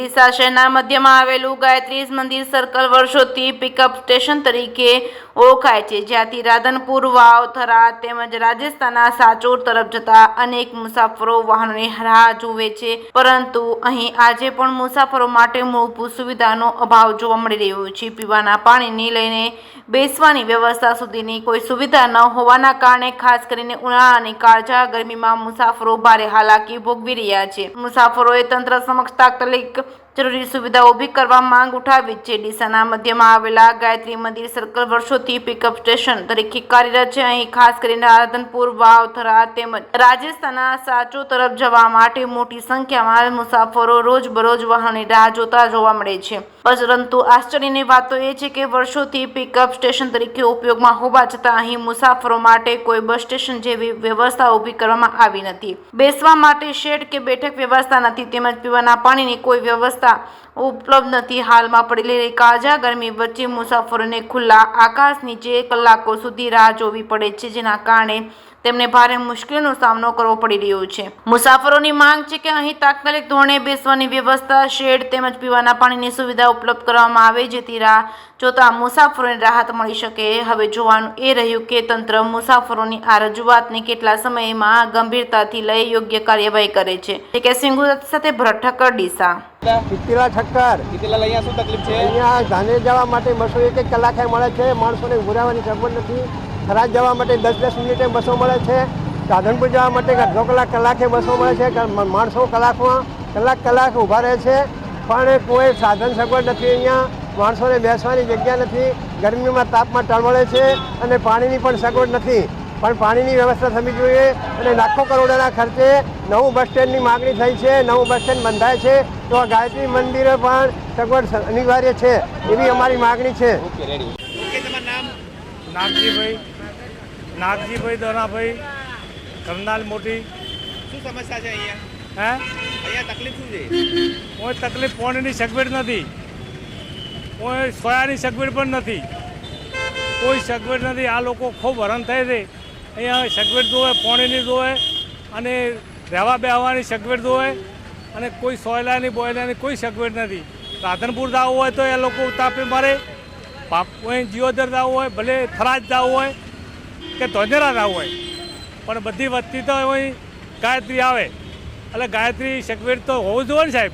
ડીસા શહેરના મધ્યમાં આવેલું ગાયત્રી મંદિર સર્કલ વર્ષોથી પિકઅપ સ્ટેશન તરીકે ઓળખાય છે, જ્યાંથી રાધનપુર, વાવ, થરાદ તેમજ રાજસ્થાનના સાચોર તરફ જતા અનેક મુસાફરો વાહનોની રાહ જુએ છે. પરંતુ અહીં આજે પણ મુસાફરો માટે મૂળભૂત સુવિધાનો અભાવ જોવા મળી રહ્યો છે. પીવાના પાણીની લઈને બેસવાની વ્યવસ્થા સુધીની કોઈ સુવિધા ન હોવાના કારણે ખાસ કરીને ઉનાળાની કાળઝાળ ગરમીમાં મુસાફરો ભારે હાલાકી ભોગવી રહ્યા છે. મુસાફરોએ તંત્ર સમક્ષ તાત્કાલિક જરૂરી સુવિધા ઊભી કરવા માંગ ઉઠાવી છે. ડીસાના મધ્યમાં આવેલા ગાયત્રી મંદિર સર્કલ વર્ષોથી પિકઅપ સ્ટેશન તરીકે કાર્યરત છે. અહીં ખાસ કરીને રાધનપુર, વાવ, થરાદ તેમજ રાજસ્થાનના સાચો તરફ જવા માટે મોટી સંખ્યામાં મુસાફરો રોજબરોજ વાહનની રાહ જોતા જોવા મળે છે. પરંતુ આશ્ચર્યની વાત તો એ છે કે વર્ષોથી પિકઅપ સ્ટેશન તરીકે ઉપયોગમાં હોવા છતાં અહીં મુસાફરો માટે કોઈ બસ સ્ટેશન જેવી વ્યવસ્થા ઊભી કરવામાં આવી નથી. બેસવા માટે શેડ કે બેઠક વ્યવસ્થા નથી, તેમજ પીવાના પાણીની કોઈ વ્યવસ્થા ઉપલબ્ધ નથી. હાલમાં પડેલી કાળઝાળ ગરમી વચ્ચે મુસાફરોને ખુલ્લા આકાશ નીચે કલાકો સુધી રાહ જોવી પડે છે, જેના કારણે તેમને ભારે મુશ્કેલીનો સામનો કરવો પડી રહ્યો છે. મુસાફરોની માંગ છે કે અહીં તાત્કાલિક ધોરણે બેસવાની વ્યવસ્થા, શેડ તેમજ પીવાના પાણીની સુવિધા ઉપલબ્ધ કરવામાં આવે, જેથી રાહ જોતા મુસાફરોને રાહત મળી શકે. હવે જોવાનું એ રહ્યું કે તંત્ર મુસાફરોની આ રજૂઆતને કેટલા સમયમાં ગંભીરતાથી લઈ યોગ્ય કાર્યવાહી કરે છે. સાથે ભરત ઠક્કર, ડીસા. કિત્તીલા ઠક્કર. કિત્તીલાલ, અહીંયા શું તકલીફ છે? અહીંયા ધાને જવા માટે બસો એક કલાકે મળે છે. માણસોને ઊભા રહેવાની સગવડ નથી. થરાદ જવા માટે 10-10 મિનિટે બસો મળે છે. રાધનપુર જવા માટે અડધો કલાકે બસો મળે છે. માણસો કલાકમાં કલાક ઊભા રહે છે, પણ કોઈ સાધન સગવડ નથી. અહીંયા માણસોને બેસવાની જગ્યા નથી. ગરમીમાં તાપમાં ટળવળે છે અને પાણીની પણ સગવડ નથી. પણ પાણીની વ્યવસ્થા થવી જોઈએ અને લાખો કરોડોના ખર્ચે નવું બસ સ્ટેન્ડની માગણી થઈ છે. નવું બસ સ્ટેન્ડ બંધાય છે તો આ ગાયત્રી મંદિરે પણ સગવડ અનિવાર્ય છે, એવી અમારી માગણી છે. Okay, ready. ઓકે, તમારું નામ? નાગજીભાઈ દોનાભાઈ, કરનાલ મોટી. શું સમસ્યા છે અહીંયા? હે, અહીંયા તકલીફ શું છે? કોઈ તકલીફ પાણીની સગવડ નથી, કોઈ સોયાની સગવડ પણ નથી, કોઈ સગવડ નથી. આ લોકો ખૂબ હેરાન થાય છે. અહીંયા સગવડ જોવે, પાણીની જોવે અને રહેવા બેહવાની સગવડ જોવે, અને કોઈ સોયલાની બોયલાની કોઈ સગવડ નથી. રાધનપુર જવું હોય તો એ લોકો તાપે મારે, જીઓદર જવું હોય, ભલે થરાદ જવું હોય કે ધોધેરા જવું હોય, પણ બધી વસ્તી તો અહીં ગાયત્રી આવે. એટલે ગાયત્રી સગવડ તો હોવું જોઈએ ને સાહેબ.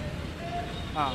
હા.